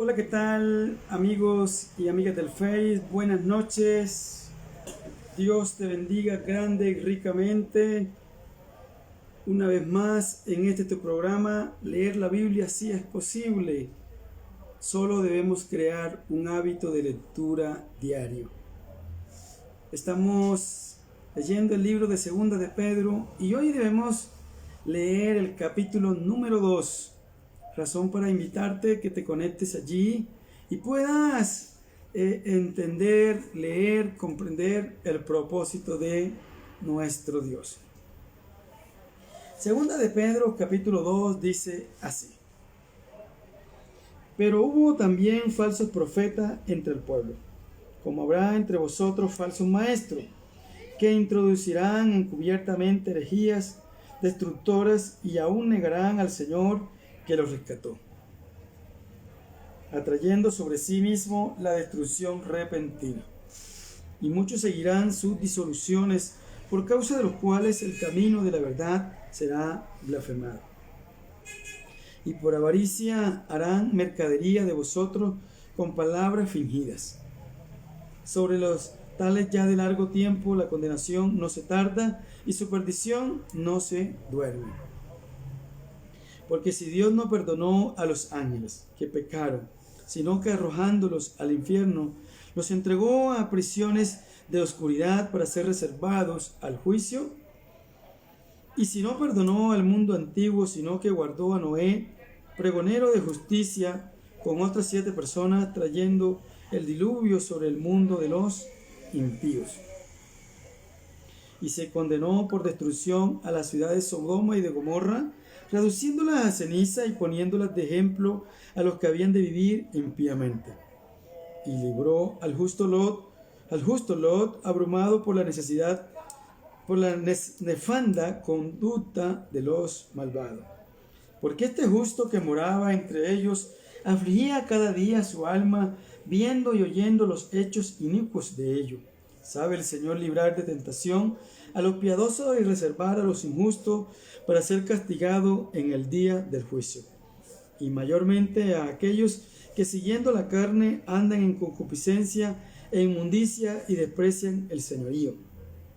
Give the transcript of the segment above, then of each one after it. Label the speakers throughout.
Speaker 1: Hola, ¿qué tal amigos y amigas del Face? Buenas noches. Dios te bendiga grande y ricamente. Una vez más en este tu programa, leer la Biblia sí es posible. Solo debemos crear un hábito de lectura diario. Estamos leyendo el libro de Segunda de Pedro y hoy debemos leer el capítulo número 2. Razón para invitarte que te conectes allí y puedas entender, leer, comprender el propósito de nuestro Dios. Segunda de Pedro capítulo 2 dice así: pero hubo también falsos profetas entre el pueblo, como habrá entre vosotros falsos maestros, que introducirán encubiertamente herejías destructoras y aún negarán al Señor que los rescató, atrayendo sobre sí mismo la destrucción repentina. Y muchos seguirán sus disoluciones, por causa de los cuales el camino de la verdad será blasfemado. Y por avaricia harán mercadería de vosotros con palabras fingidas. Sobre los tales ya de largo tiempo la condenación no se tarda y su perdición no se duerme. Porque si Dios no perdonó a los ángeles que pecaron, sino que arrojándolos al infierno, los entregó a prisiones de oscuridad para ser reservados al juicio, y si no perdonó al mundo antiguo, sino que guardó a Noé, pregonero de justicia, con otras 7 personas, trayendo el diluvio sobre el mundo de los impíos. Y se condenó por destrucción a las ciudades de Sodoma y de Gomorra, reduciéndolas a ceniza y poniéndolas de ejemplo a los que habían de vivir impíamente. Y libró al justo Lot, abrumado por la necesidad, por la nefanda conducta de los malvados. Porque este justo que moraba entre ellos afligía cada día su alma, viendo y oyendo los hechos inicuos de ellos. Sabe el Señor librar de tentación a los piadosos y reservar a los injustos para ser castigado en el día del juicio. Y mayormente a aquellos que siguiendo la carne andan en concupiscencia e inmundicia y desprecian el señorío.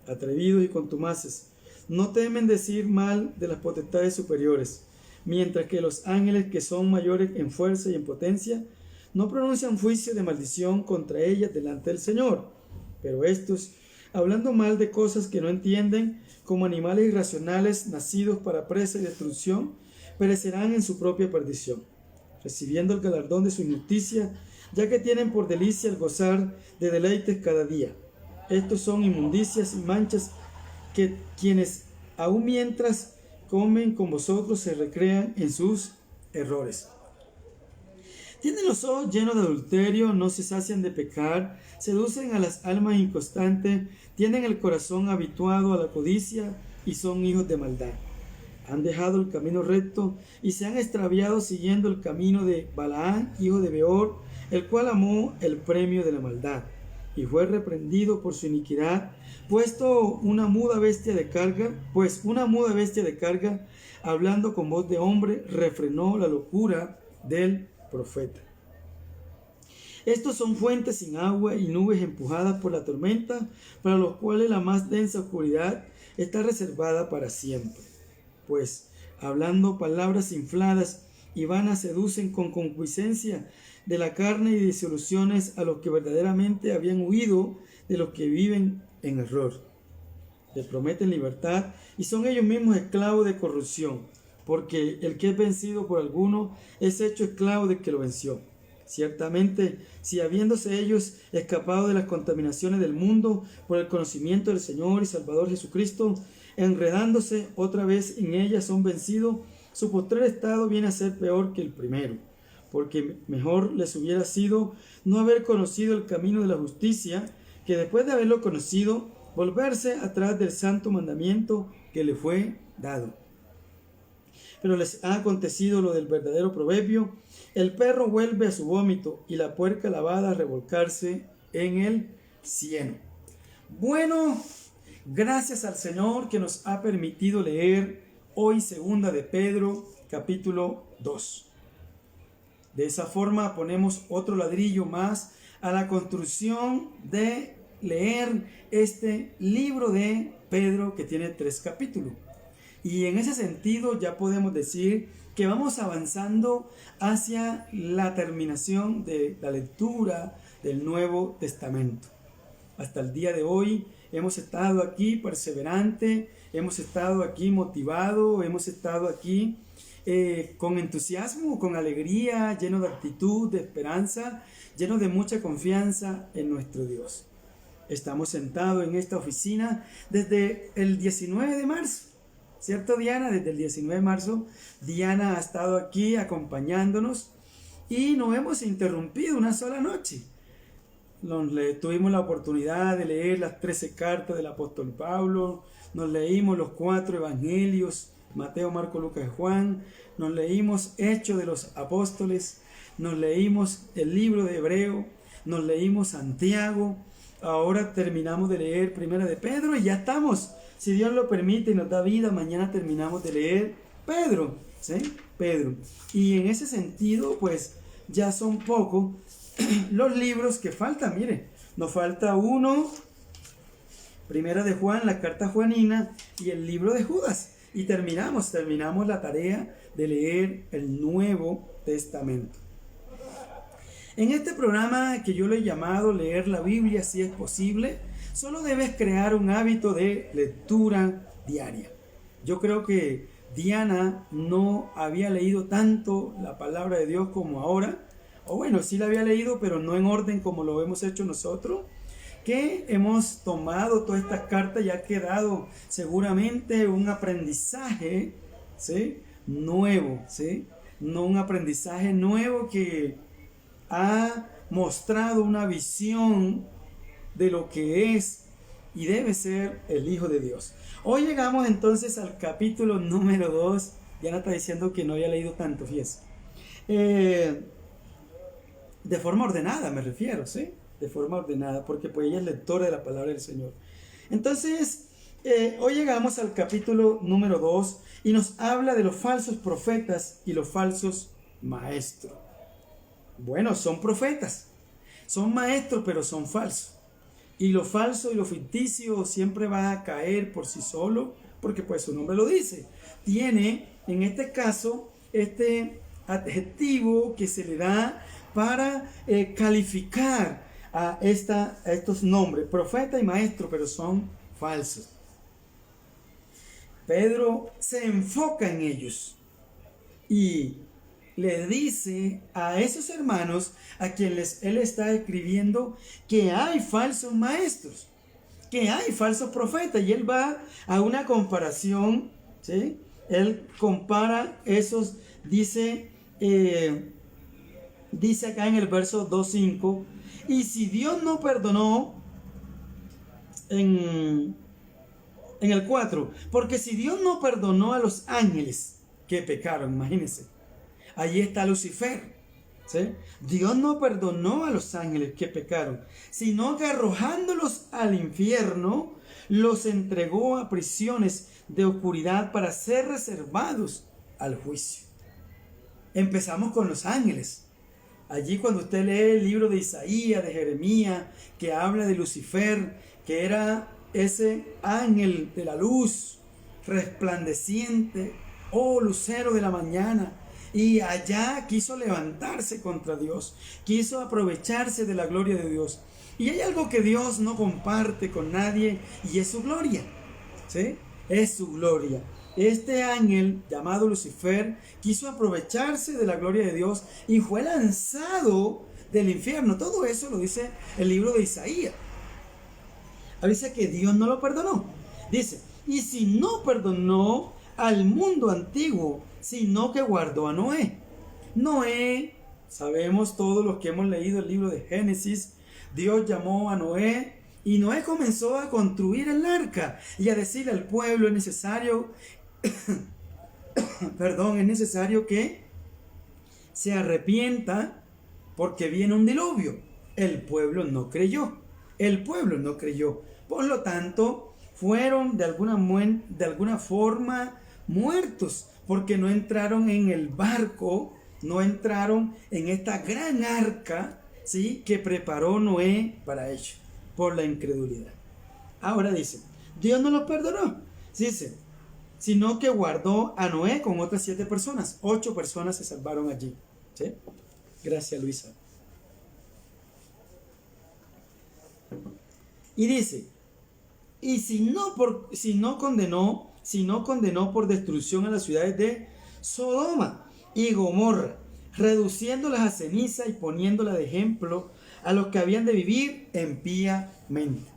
Speaker 1: Atrevidos y contumaces, no temen decir mal de las potestades superiores, mientras que los ángeles que son mayores en fuerza y en potencia no pronuncian juicio de maldición contra ellas delante del Señor. Pero estos, hablando mal de cosas que no entienden, como animales irracionales nacidos para presa y destrucción, perecerán en su propia perdición, recibiendo el galardón de su injusticia, ya que tienen por delicia el gozar de deleites cada día. Estos son inmundicias y manchas que quienes, aun mientras comen con vosotros, se recrean en sus errores. Tienen los ojos llenos de adulterio, no se sacian de pecar, seducen a las almas inconstantes, tienen el corazón habituado a la codicia y son hijos de maldad. Han dejado el camino recto y se han extraviado siguiendo el camino de Balaán, hijo de Beor, el cual amó el premio de la maldad y fue reprendido por su iniquidad, pues una muda bestia de carga, hablando con voz de hombre, refrenó la locura del profeta. Estos son fuentes sin agua y nubes empujadas por la tormenta, para los cuales la más densa oscuridad está reservada para siempre. Pues, hablando palabras infladas y vanas, seducen con concupiscencia de la carne y disoluciones a los que verdaderamente habían huido de los que viven en error. Les prometen libertad y son ellos mismos esclavos de corrupción, porque el que es vencido por alguno es hecho esclavo del que lo venció. Ciertamente, si habiéndose ellos escapado de las contaminaciones del mundo por el conocimiento del Señor y Salvador Jesucristo, enredándose otra vez en ellas son vencidos, su postrer estado viene a ser peor que el primero, porque mejor les hubiera sido no haber conocido el camino de la justicia, que después de haberlo conocido, volverse atrás del santo mandamiento que le fue dado. Pero les ha acontecido lo del verdadero proverbio: el perro vuelve a su vómito y la puerca lavada a revolcarse en el cieno. Bueno, gracias al Señor que nos ha permitido leer hoy Segunda de Pedro capítulo 2. De esa forma ponemos otro ladrillo más a la construcción de leer este libro de Pedro, que tiene 3 capítulos. Y en ese sentido ya podemos decir que vamos avanzando hacia la terminación de la lectura del Nuevo Testamento. Hasta el día de hoy hemos estado aquí perseverante, hemos estado aquí motivado, hemos estado aquí con entusiasmo, con alegría, lleno de actitud, de esperanza, lleno de mucha confianza en nuestro Dios. Estamos sentados en esta oficina desde el 19 de marzo. ¿Cierto, Diana? Desde el 19 de marzo, Diana ha estado aquí acompañándonos y no hemos interrumpido una sola noche. Tuvimos la oportunidad de leer las 13 cartas del apóstol Pablo, nos leímos los 4 evangelios, Mateo, Marco, Lucas y Juan, nos leímos Hechos de los Apóstoles, nos leímos el libro de Hebreo, nos leímos Santiago, ahora terminamos de leer Primera de Pedro y ya estamos. Si Dios lo permite y nos da vida, mañana terminamos de leer Pedro, ¿sí? Pedro. Y en ese sentido, pues ya son pocos los libros que faltan. Mire, nos falta uno, Primera de Juan, la carta juanina y el libro de Judas. Y terminamos la tarea de leer el Nuevo Testamento. En este programa que yo le he llamado Leer la Biblia si es posible, solo debes crear un hábito de lectura diaria. Yo creo que Diana no había leído tanto la palabra de Dios como ahora, o bueno, sí la había leído, pero no en orden como lo hemos hecho nosotros, que hemos tomado todas estas cartas y ha quedado seguramente un aprendizaje, ¿sí?, nuevo, ¿sí? No, un aprendizaje nuevo que ha mostrado una visión de lo que es y debe ser el Hijo de Dios. Hoy llegamos entonces al capítulo número 2. Diana está diciendo que no había leído tanto, fíjese. De forma ordenada me refiero, ¿sí? De forma ordenada, porque pues ella es lectora de la palabra del Señor. Entonces, hoy llegamos al capítulo número 2 y nos habla de los falsos profetas y los falsos maestros. Bueno, son profetas, son maestros, pero son falsos. Y lo falso y lo ficticio siempre va a caer por sí solo, porque pues su nombre lo dice. Tiene, en este caso, este adjetivo que se le da para calificar a estos nombres, profeta y maestro, pero son falsos. Pedro se enfoca en ellos y le dice a esos hermanos a quienes él está escribiendo que hay falsos maestros, que hay falsos profetas, y él va a una comparación, ¿sí? Él compara esos, dice acá en el verso 2.5, y si Dios no perdonó, en el 4, porque si Dios no perdonó a los ángeles que pecaron, imagínense, allí está Lucifer, ¿sí? Dios no perdonó a los ángeles que pecaron, sino que arrojándolos al infierno, los entregó a prisiones de oscuridad para ser reservados al juicio. Empezamos con los ángeles. Allí cuando usted lee el libro de Isaías, de Jeremías, que habla de Lucifer, que era ese ángel de la luz, resplandeciente, oh lucero de la mañana, y allá quiso levantarse contra Dios, quiso aprovecharse de la gloria de Dios. Y hay algo que Dios no comparte con nadie, y es su gloria, ¿sí? Es su gloria. Este ángel llamado Lucifer quiso aprovecharse de la gloria de Dios y fue lanzado del infierno. Todo eso lo dice el libro de Isaías. Ahora dice que Dios no lo perdonó. Dice, y si no perdonó al mundo antiguo, sino que guardó a Noé. Noé, sabemos todos los que hemos leído el libro de Génesis, Dios llamó a Noé y Noé comenzó a construir el arca y a decirle al pueblo, es necesario es necesario que se arrepienta porque viene un diluvio. El pueblo no creyó. Por lo tanto, fueron de alguna forma muertos porque no entraron en el barco no entraron en esta gran arca, ¿sí?, que preparó Noé para ellos, por la incredulidad. Ahora dice, Dios no los perdonó, dice, sino que guardó a Noé con otras 7 personas. 8 personas se salvaron allí, ¿sí? Gracias, Luisa. Y dice, y si no condenó por destrucción a las ciudades de Sodoma y Gomorra, reduciéndolas a ceniza y poniéndolas de ejemplo a los que habían de vivir impíamente.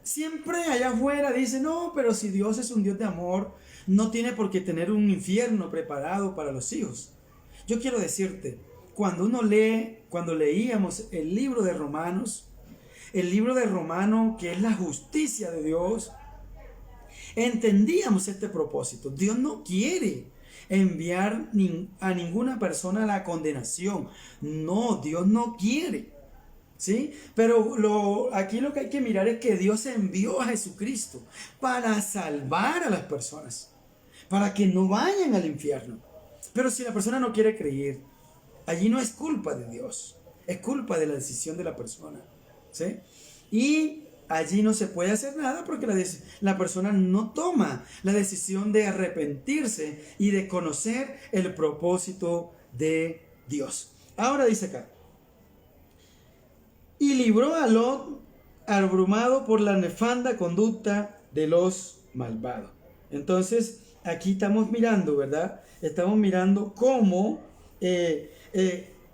Speaker 1: Siempre allá afuera dice, no, pero si Dios es un Dios de amor, no tiene por qué tener un infierno preparado para los hijos. Yo quiero decirte, cuando leíamos el libro de Romanos, que es la justicia de Dios, entendíamos este propósito. Dios no quiere enviar a ninguna persona a la condenación. No, Dios no quiere, ¿sí? Pero aquí lo que hay que mirar es que Dios envió a Jesucristo para salvar a las personas, para que no vayan al infierno. Pero si la persona no quiere creer, allí no es culpa de Dios, es culpa de la decisión de la persona, ¿sí? Y allí no se puede hacer nada porque la persona no toma la decisión de arrepentirse y de conocer el propósito de Dios. Ahora dice acá, y libró a Lot abrumado por la nefanda conducta de los malvados. Entonces, aquí estamos mirando, ¿verdad? Estamos mirando cómo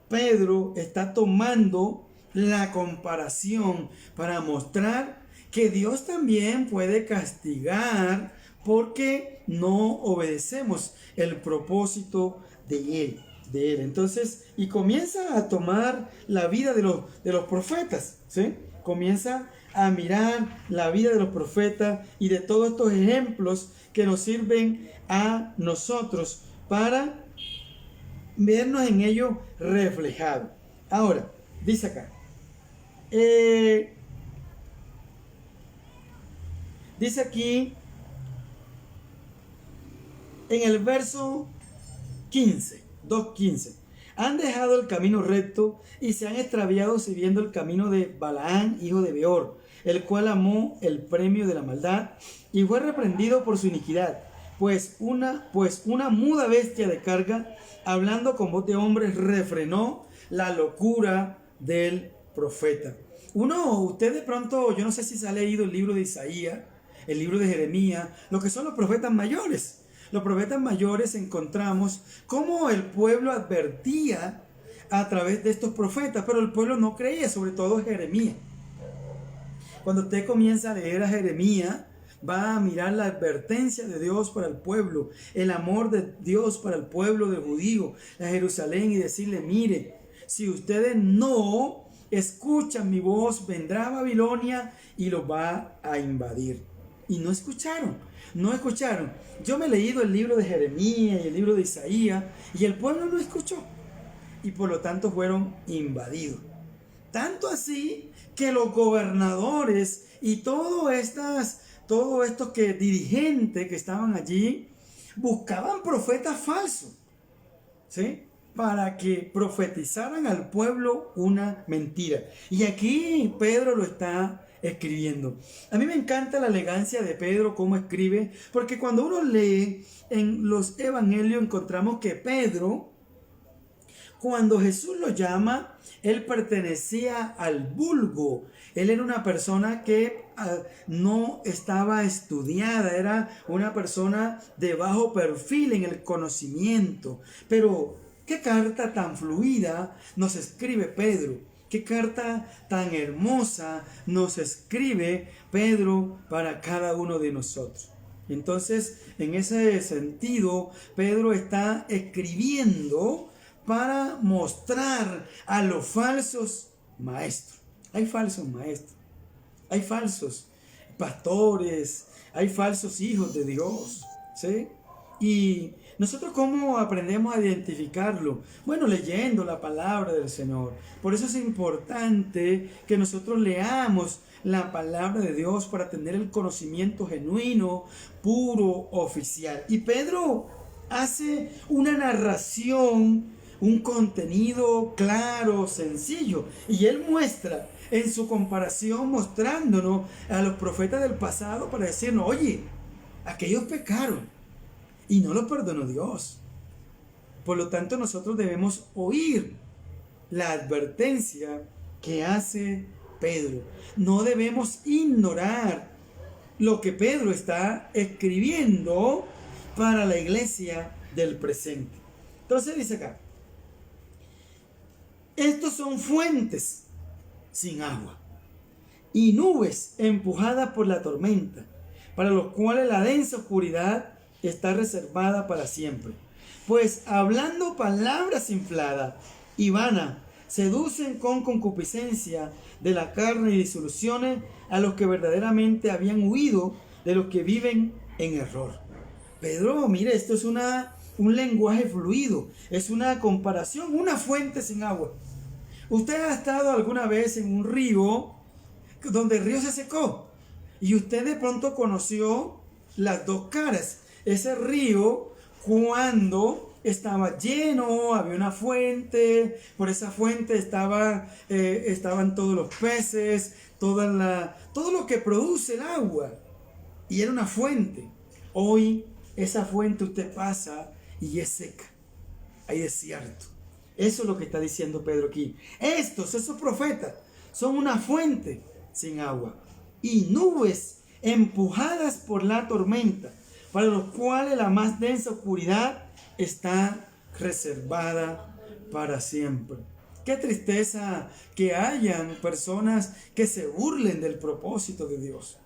Speaker 1: Pedro está tomando la comparación para mostrar que Dios también puede castigar porque no obedecemos el propósito de Él. Entonces, y comienza a tomar la vida de los profetas, ¿sí? Comienza a mirar la vida de los profetas y de todos estos ejemplos que nos sirven a nosotros para vernos en ello reflejados. Ahora, dice acá, dice aquí en el verso 15, 2:15, han dejado el camino recto y se han extraviado siguiendo el camino de Balaán, hijo de Beor, el cual amó el premio de la maldad y fue reprendido por su iniquidad, pues una muda bestia de carga, hablando con voz de hombre, refrenó la locura del profeta. Usted de pronto, yo no sé si se ha leído el libro de Isaías, el libro de Jeremías, lo que son los profetas mayores. Los profetas mayores encontramos cómo el pueblo advertía a través de estos profetas, pero el pueblo no creía, sobre todo Jeremías. Cuando usted comienza a leer a Jeremías, va a mirar la advertencia de Dios para el pueblo, el amor de Dios para el pueblo de judío, a Jerusalén, y decirle, mire, si ustedes no escuchan mi voz, vendrá Babilonia y los va a invadir. Y no escucharon. Yo me he leído el libro de Jeremías y el libro de Isaías y el pueblo no escuchó. Y por lo tanto fueron invadidos. Tanto así que los gobernadores y todos estos dirigentes que estaban allí buscaban profetas falsos, ¿sí?, para que profetizaran al pueblo una mentira. Y aquí Pedro lo está escribiendo. A mí me encanta la elegancia de Pedro, cómo escribe, porque cuando uno lee en los evangelios encontramos que Pedro, cuando Jesús lo llama, él pertenecía al vulgo. Él era una persona que no estaba estudiada, era una persona de bajo perfil en el conocimiento. Pero qué carta tan fluida nos escribe Pedro. Qué carta tan hermosa nos escribe Pedro para cada uno de nosotros. Entonces, en ese sentido, Pedro está escribiendo para mostrar a los falsos maestros. Hay falsos maestros, hay falsos pastores, hay falsos hijos de Dios, ¿sí? Y nosotros, ¿cómo aprendemos a identificarlo? Bueno, leyendo la palabra del Señor. Por eso es importante que nosotros leamos la palabra de Dios para tener el conocimiento genuino, puro, oficial. Y Pedro hace una narración, un contenido claro, sencillo. Y él muestra en su comparación, mostrándonos a los profetas del pasado para decirnos, oye, aquellos pecaron y no los perdonó Dios. Por lo tanto, nosotros debemos oír la advertencia que hace Pedro. No debemos ignorar lo que Pedro está escribiendo para la iglesia del presente. Entonces dice acá, estos son fuentes sin agua y nubes empujadas por la tormenta, para los cuales la densa oscuridad está reservada para siempre. Pues hablando palabras infladas y vanas, seducen con concupiscencia de la carne y disoluciones a los que verdaderamente habían huido de los que viven en error. Pedro, mire, esto es un lenguaje fluido, es una comparación, una fuente sin agua. ¿Usted ha estado alguna vez en un río donde el río se secó? Y usted de pronto conoció las dos caras. Ese río, cuando estaba lleno, había una fuente, por esa fuente estaban todos los peces, todo lo que produce el agua. Y era una fuente. Hoy esa fuente usted pasa y es seca, hay desierto. Eso es lo que está diciendo Pedro aquí. Esos profetas, son una fuente sin agua y nubes empujadas por la tormenta, para los cuales la más densa oscuridad está reservada para siempre. Qué tristeza que hayan personas que se burlen del propósito de Dios,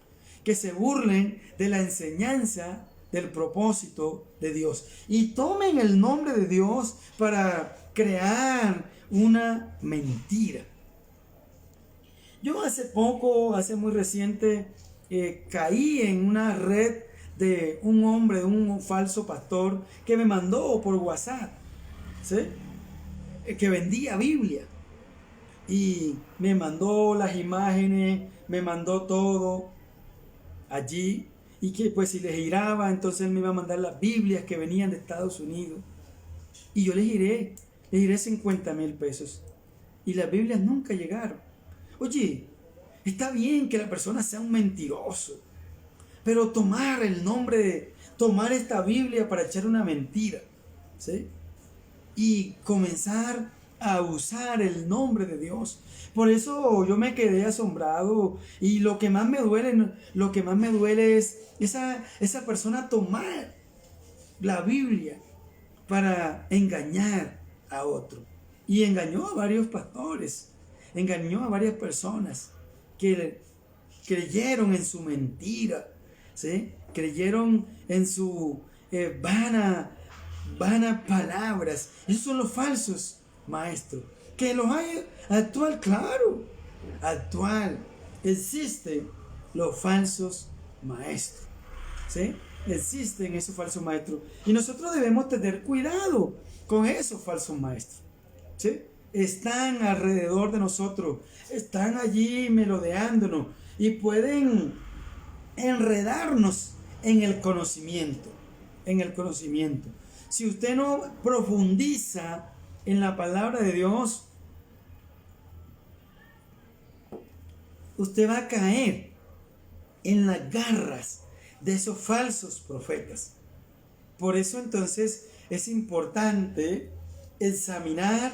Speaker 1: que se burlen de la enseñanza del propósito de Dios y tomen el nombre de Dios para crear una mentira. Yo hace muy reciente, caí en una red de un hombre, de un falso pastor que me mandó por WhatsApp, ¿sí? Que vendía Biblia y me mandó las imágenes, me mandó todo allí, y que pues si le giraba, entonces él me iba a mandar las Biblias que venían de Estados Unidos. Y yo le giré 50,000 pesos. Y las Biblias nunca llegaron. Oye, está bien que la persona sea un mentiroso, pero tomar esta Biblia para echar una mentira, ¿sí? Y comenzar a usar el nombre de Dios. Por eso yo me quedé asombrado, y lo que más me duele es esa persona tomar la Biblia para engañar a otro. Y engañó a varios pastores, engañó a varias personas que creyeron en su mentira, ¿sí? Creyeron en su vanas palabras. Esos son los falsos maestros. Que los hay actual, claro, actual. Existen los falsos maestros, ¿sí? Existen esos falsos maestros. Y nosotros debemos tener cuidado con esos falsos maestros, ¿sí? Están alrededor de nosotros, están allí merodeándonos y pueden enredarnos en el conocimiento. Si usted no profundiza en la palabra de Dios, usted va a caer en las garras de esos falsos profetas. Por eso entonces es importante examinar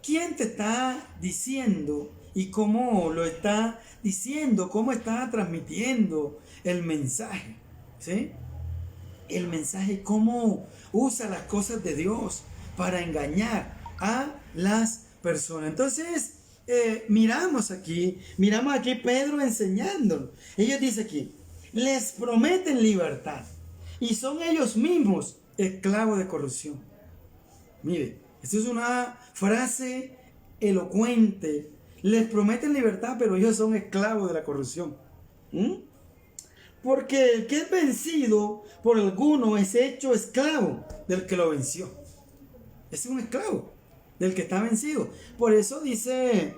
Speaker 1: quién te está diciendo y cómo lo está diciendo, cómo está transmitiendo el mensaje, ¿sí? El mensaje, cómo usa las cosas de Dios para engañar a las personas. Entonces, miramos aquí Pedro enseñándonos. Ellos dicen aquí, les prometen libertad y son ellos mismos esclavos de corrupción. Mire, esto es una frase elocuente. Les prometen libertad, pero ellos son esclavos de la corrupción. Porque el que es vencido por alguno es hecho esclavo del que lo venció. Es un esclavo del que está vencido. Por eso dice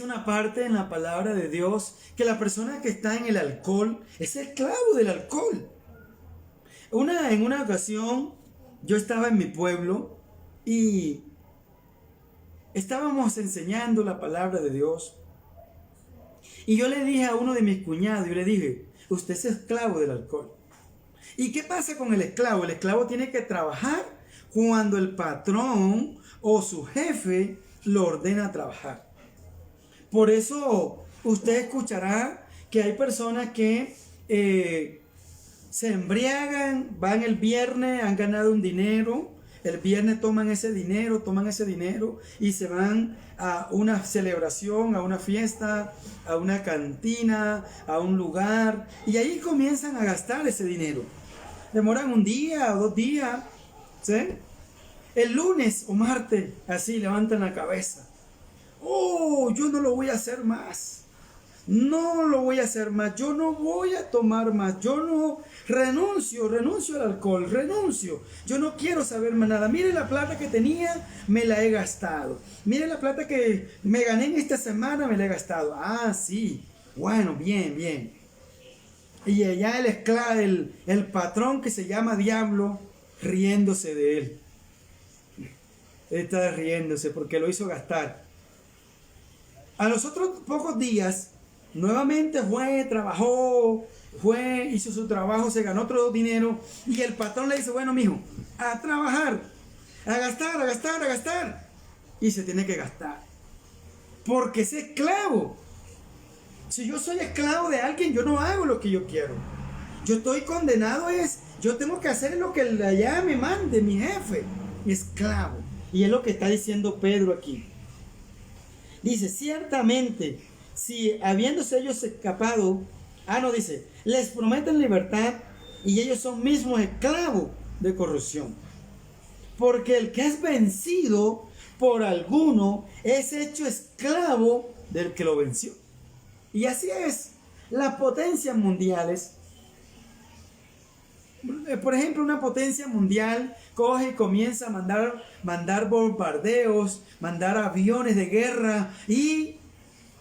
Speaker 1: una parte en la palabra de Dios que la persona que está en el alcohol es esclavo del alcohol. En una ocasión yo estaba en mi pueblo y estábamos enseñando la palabra de Dios. Y yo le dije a uno de mis cuñados, yo le dije, usted es esclavo del alcohol. ¿Y qué pasa con el esclavo? El esclavo tiene que trabajar cuando el patrón o su jefe lo ordena trabajar. Por eso usted escuchará que hay personas que se embriagan, van el viernes, han ganado un dinero, el viernes toman ese dinero y se van a una celebración, a una fiesta, a una cantina, a un lugar, y ahí comienzan a gastar ese dinero. Demoran un día o 2 días, ¿sí? El lunes o martes, así levantan la cabeza. Oh, yo no lo voy a hacer más. No lo voy a hacer más, yo no voy a tomar más, yo no renuncio al alcohol, renuncio, yo no quiero saber más nada. Mire la plata que tenía, me la he gastado. Mire la plata que me gané en esta semana, me la he gastado. Ah, sí, bueno, bien, bien. Y allá el esclavo, el patrón que se llama diablo, riéndose de él. Él está riéndose porque lo hizo gastar. A los otros pocos días, nuevamente trabajó, hizo su trabajo, se ganó otro dinero y el patrón le dice, bueno, mijo, a trabajar, a gastar. Y se tiene que gastar. Porque es esclavo. Si yo soy esclavo de alguien, yo no hago lo que yo quiero. Yo estoy condenado, yo tengo que hacer lo que allá me mande mi jefe. Esclavo. Y es lo que está diciendo Pedro aquí. Dice, ciertamente, si habiéndose ellos escapado, dice, les prometen libertad y ellos son mismos esclavos de corrupción. Porque el que es vencido por alguno es hecho esclavo del que lo venció. Y así es, las potencias mundiales. Por ejemplo, una potencia mundial coge y comienza a mandar bombardeos, mandar aviones de guerra y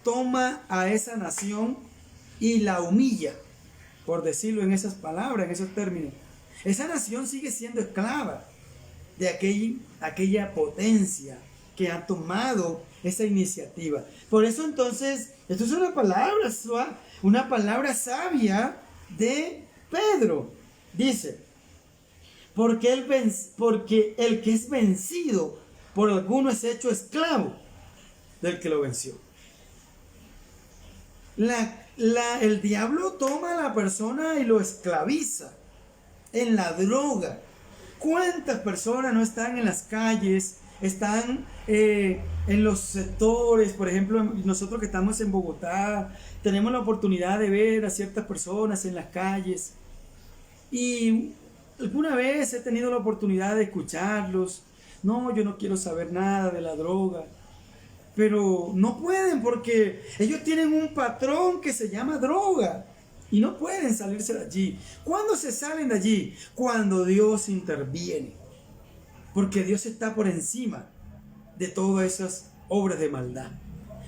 Speaker 1: toma a esa nación y la humilla, por decirlo en esas palabras, en esos términos. Esa nación sigue siendo esclava de aquella potencia que ha tomado esa iniciativa. Por eso entonces, esto es una palabra sabia de Pedro. Dice, porque el que es vencido por alguno es hecho esclavo del que lo venció. El diablo toma a la persona y lo esclaviza en la droga. ¿Cuántas personas no están en las calles? Están en los sectores, por ejemplo, nosotros que estamos en Bogotá, tenemos la oportunidad de ver a ciertas personas en las calles. Y alguna vez he tenido la oportunidad de escucharlos. No, yo no quiero saber nada de la droga. Pero no pueden porque ellos tienen un patrón que se llama droga. Y no pueden salirse de allí. ¿Cuándo se salen de allí? Cuando Dios interviene. Porque Dios está por encima de todas esas obras de maldad.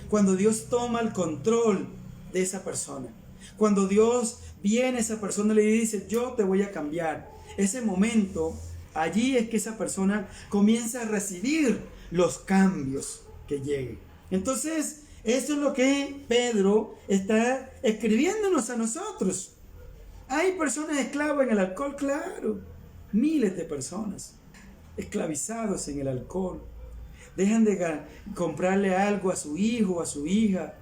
Speaker 1: Cuando Dios toma el control de esa persona. Cuando Dios viene a esa persona y le dice, yo te voy a cambiar. Ese momento, allí es que esa persona comienza a recibir los cambios que lleguen. Entonces, eso es lo que Pedro está escribiéndonos a nosotros. Hay personas esclavas en el alcohol, claro. Miles de personas esclavizados en el alcohol. Dejan de comprarle algo a su hijo, a su hija.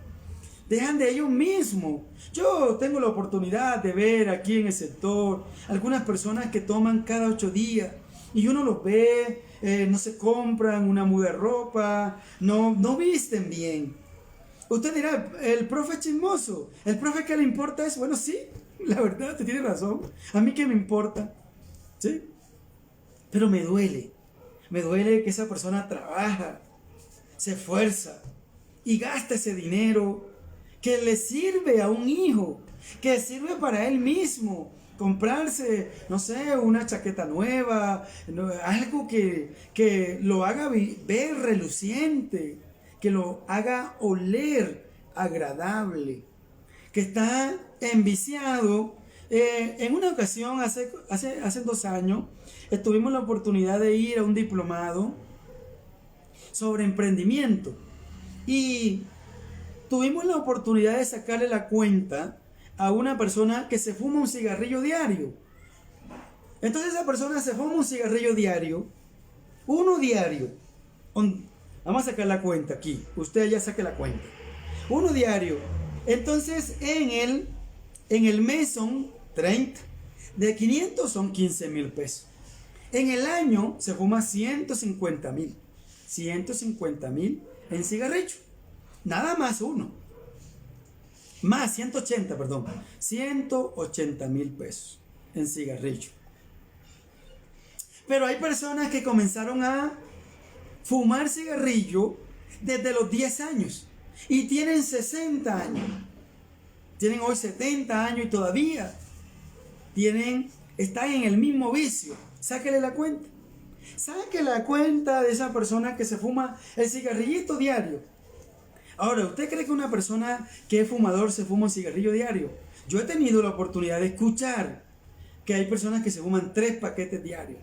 Speaker 1: Dejan de ellos mismos. Yo tengo la oportunidad de ver aquí en el sector algunas personas que toman cada 8 días y uno los ve, no se compran una muda de ropa, no visten bien. Usted dirá, el profe es chismoso, el profe que le importa eso. Bueno, sí, la verdad, te tiene razón. A mí qué me importa, ¿sí? Pero me duele que esa persona trabaja, se esfuerza y gasta ese dinero que le sirve a un hijo, que sirve para él mismo, comprarse, no sé, una chaqueta nueva, algo que lo haga ver reluciente, que lo haga oler agradable, que está enviciado En una ocasión, hace 2 años, tuvimos la oportunidad de ir a un diplomado sobre emprendimiento y tuvimos la oportunidad de sacarle la cuenta a una persona que se fuma un cigarrillo diario. Entonces esa persona se fuma un cigarrillo diario, uno diario. Vamos a sacar la cuenta aquí, usted ya saque la cuenta. Uno diario. Entonces en el mes son 30, de 500 son 15,000 pesos. En el año se fuma 150,000 en cigarrillo. Nada más uno. Más 180,000 pesos en cigarrillo. Pero hay personas que comenzaron a fumar cigarrillo desde los 10 años y tienen 60 años. Tienen hoy 70 años y todavía están en el mismo vicio. Sáquele la cuenta. Saque la cuenta de esa persona que se fuma el cigarrillito diario. Ahora, ¿usted cree que una persona que es fumador se fuma un cigarrillo diario? Yo he tenido la oportunidad de escuchar que hay personas que se fuman 3 paquetes diarios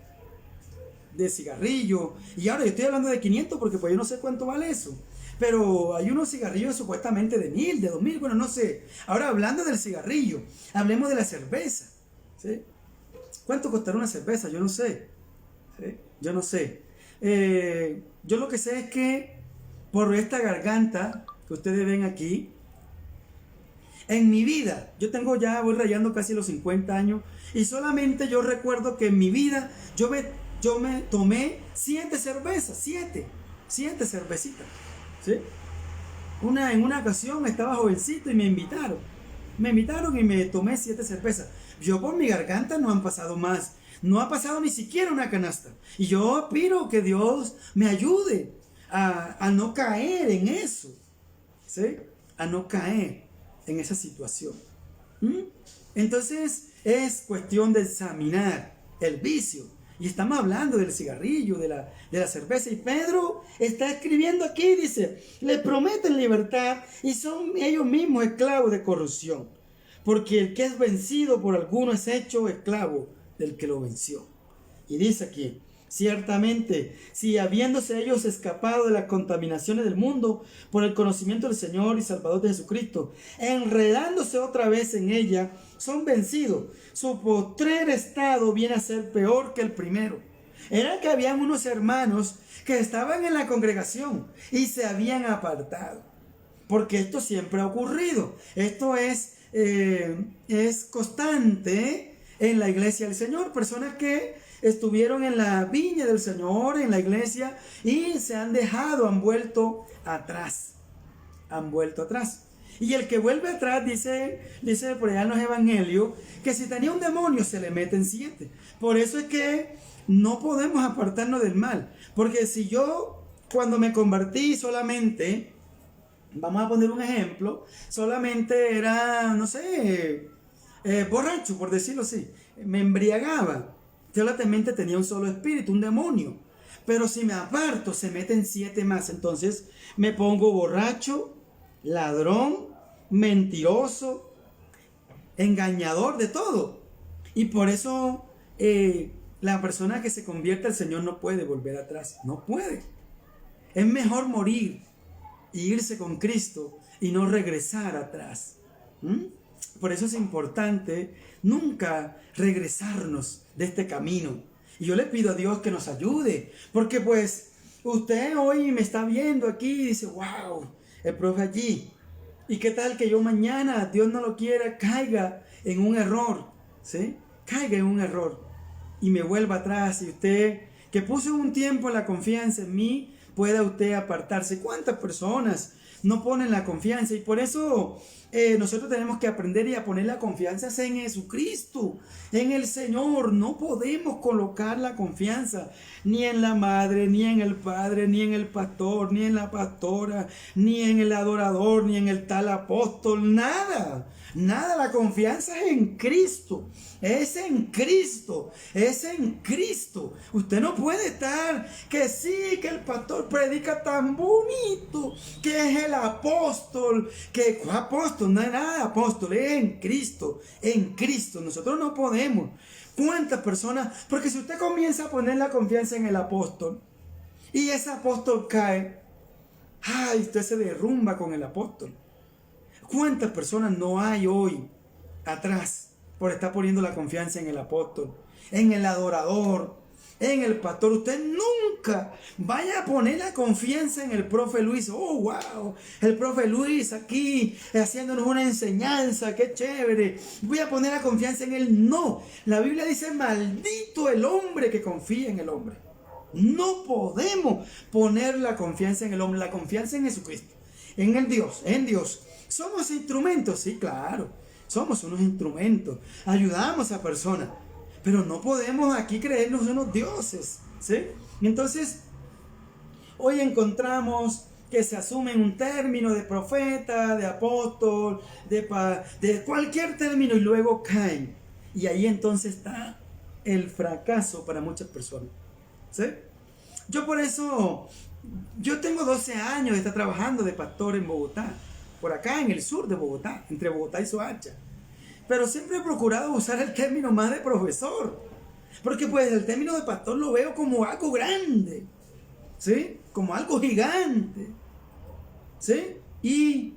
Speaker 1: de cigarrillo. Y ahora yo estoy hablando de 500 porque pues yo no sé cuánto vale eso. Pero hay unos cigarrillos supuestamente de 1,000, de 2,000, bueno, no sé. Ahora, hablando del cigarrillo, hablemos de la cerveza, ¿sí? ¿Cuánto costará una cerveza? Yo no sé. ¿Sí? Yo no sé. Yo lo que sé es que por esta garganta que ustedes ven aquí, en mi vida, voy rayando casi los 50 años, y solamente yo recuerdo que en mi vida yo me tomé 7 cervezas, 7 cervecitas, ¿sí? En una ocasión estaba jovencito y me invitaron y me tomé 7 cervezas. Yo por mi garganta no han pasado más, no ha pasado ni siquiera una canasta. Y yo pido que Dios me ayude a no caer en eso, ¿sí? A no caer en esa situación. Entonces es cuestión de examinar el vicio. Y estamos hablando del cigarrillo, de la cerveza. Y Pedro está escribiendo aquí, dice, le prometen libertad y son ellos mismos esclavos de corrupción. Porque el que es vencido por alguno es hecho esclavo del que lo venció. Y dice aquí, ciertamente, si habiéndose ellos escapado de las contaminaciones del mundo por el conocimiento del Señor y Salvador de Jesucristo, enredándose otra vez en ella, son vencidos, su postrer estado viene a ser peor que el primero. Era que habían unos hermanos que estaban en la congregación y se habían apartado, porque esto siempre ha ocurrido. Esto es constante en la iglesia del Señor. Personas que estuvieron en la viña del Señor, en la iglesia, y se han dejado, han vuelto atrás. Y el que vuelve atrás, dice por allá en los evangelios, que si tenía un demonio se le meten 7. Por eso es que no podemos apartarnos del mal. Porque si yo, cuando me convertí solamente, vamos a poner un ejemplo, solamente era, no sé, borracho, por decirlo así, me embriagaba, solamente tenía un solo espíritu, un demonio. Pero si me aparto, se meten 7 más. Entonces me pongo borracho, ladrón, mentiroso, engañador, de todo. Y por eso la persona que se convierte al Señor no puede volver atrás, no puede. Es mejor morir e irse con Cristo y no regresar atrás. Por eso es importante nunca regresarnos de este camino. Y yo le pido a Dios que nos ayude, porque pues usted hoy me está viendo aquí y dice, wow, el profe allí. ¿Y qué tal que yo mañana, Dios no lo quiera, caiga en un error? ¿Sí? Caiga en un error y me vuelva atrás, y usted que puso un tiempo la confianza en mí, pueda usted apartarse. ¿Cuántas personas no ponen la confianza? Y por eso nosotros tenemos que aprender y a poner la confianza en Jesucristo, en el Señor. No podemos colocar la confianza ni en la madre, ni en el padre, ni en el pastor, ni en la pastora, ni en el adorador, ni en el tal apóstol, nada. Nada, la confianza es en Cristo. Es en Cristo. Es en Cristo. Usted no puede estar que sí, que el pastor predica tan bonito, que es el apóstol, que apóstol, no es nada de apóstol, es en Cristo. En Cristo. Nosotros no podemos. ¿Cuántas personas? Porque si usted comienza a poner la confianza en el apóstol y ese apóstol cae, ay, usted se derrumba con el apóstol. ¿Cuántas personas no hay hoy atrás por estar poniendo la confianza en el apóstol, en el adorador, en el pastor? Usted nunca vaya a poner la confianza en el profe Luis. Oh, wow, el profe Luis aquí haciéndonos una enseñanza, qué chévere. Voy a poner la confianza en él. No, la Biblia dice, maldito el hombre que confía en el hombre. No podemos poner la confianza en el hombre, la confianza en Jesucristo, en el Dios, en Dios. ¿Somos instrumentos? Sí, claro. Somos unos instrumentos. Ayudamos a personas. Pero no podemos aquí creernos unos dioses. ¿Sí? Entonces, hoy encontramos que se asume un término de profeta, de apóstol, de cualquier término y luego caen. Y ahí entonces está el fracaso para muchas personas. ¿Sí? Yo por eso, yo tengo 12 años de estar trabajando de pastor en Bogotá. Por acá en el sur de Bogotá, entre Bogotá y Soacha. Pero siempre he procurado usar el término más de profesor. Porque pues el término de pastor lo veo como algo grande. ¿Sí? Como algo gigante. ¿Sí? Y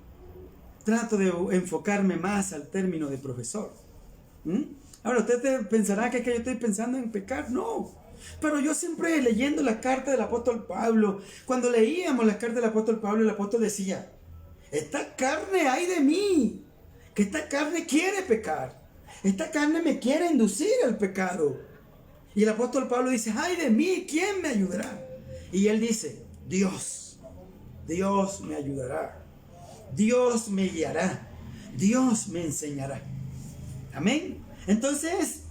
Speaker 1: trato de enfocarme más al término de profesor. Ahora usted pensará que yo estoy pensando en pecar. No. Pero yo siempre leyendo las cartas del apóstol Pablo. Cuando leíamos las cartas del apóstol Pablo, el apóstol decía: esta carne hay de mí, que esta carne quiere pecar. Esta carne me quiere inducir al pecado. Y el apóstol Pablo dice: ay de mí, ¿quién me ayudará? Y él dice: Dios me ayudará. Dios me guiará. Dios me enseñará. Amén. Entonces,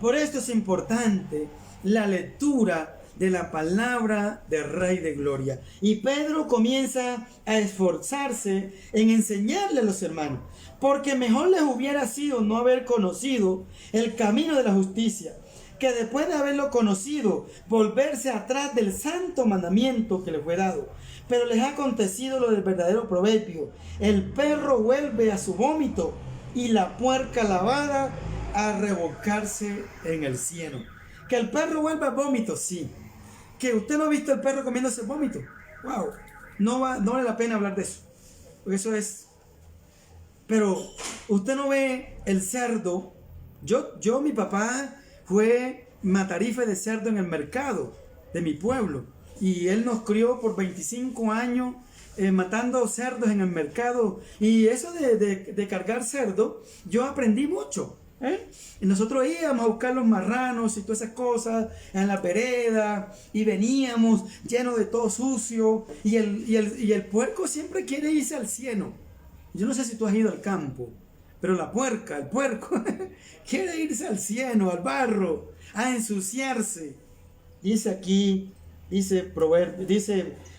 Speaker 1: por esto es importante la lectura de la palabra del Rey de Gloria. Y Pedro comienza a esforzarse en enseñarle a los hermanos, porque mejor les hubiera sido no haber conocido el camino de la justicia, que después de haberlo conocido, volverse atrás del santo mandamiento que les fue dado. Pero les ha acontecido lo del verdadero proverbio: el perro vuelve a su vómito y la puerca lavada a revolcarse en el cieno. Que el perro vuelva al vómito, sí. Que usted no ha visto el perro comiéndose el vómito. Wow. No vale la pena hablar de eso. Porque eso es. Pero usted no ve el cerdo. Mi papá fue matarife de cerdo en el mercado de mi pueblo. Y él nos crió por 25 años matando cerdos en el mercado. Y eso de cargar cerdo, yo aprendí mucho. Y nosotros íbamos a buscar los marranos y todas esas cosas en la vereda y veníamos llenos de todo sucio y el puerco siempre quiere irse al cieno. Yo no sé si tú has ido al campo, pero el puerco quiere irse al cieno, al barro, a ensuciarse. Dice aquí, dice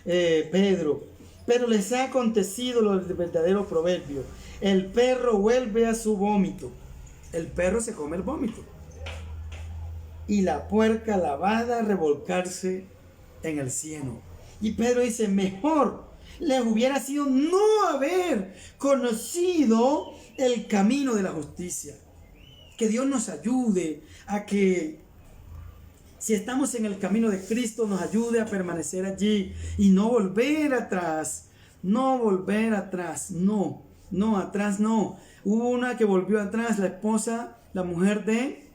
Speaker 1: Pedro: pero les ha acontecido lo del verdadero proverbio: el perro vuelve a su vómito. El perro se come el vómito. Y la puerca lavada a revolcarse en el cieno. Y Pedro dice: mejor les hubiera sido no haber conocido el camino de la justicia. Que Dios nos ayude a que, si estamos en el camino de Cristo, nos ayude a permanecer allí y no volver atrás. No volver atrás, no atrás, no. Hubo una que volvió atrás, la mujer de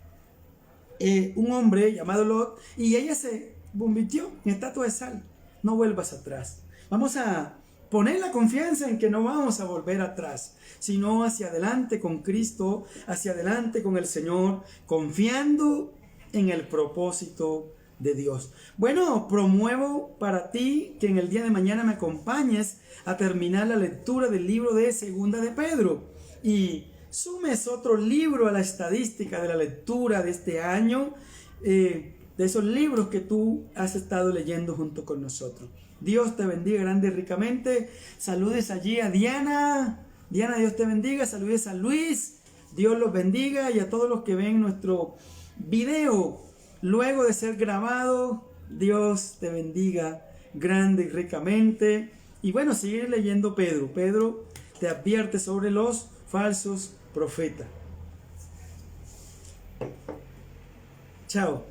Speaker 1: un hombre llamado Lot, y ella se convirtió en estatua de sal. No vuelvas atrás. Vamos a poner la confianza en que no vamos a volver atrás, sino hacia adelante con Cristo, hacia adelante con el Señor, confiando en el propósito de Dios. Bueno, promuevo para ti que en el día de mañana me acompañes a terminar la lectura del libro de Segunda de Pedro y sumes otro libro a la estadística de la lectura de este año, de esos libros que tú has estado leyendo junto con nosotros. Dios te bendiga grande y ricamente. Saludes allí a Diana, Diana, Dios te bendiga. Saludos a Luis. Dios los bendiga y a todos los que ven nuestro video luego de ser grabado. Dios te bendiga grande y ricamente. Y bueno, sigue leyendo Pedro. Pedro te advierte sobre los falsos profetas. Chao.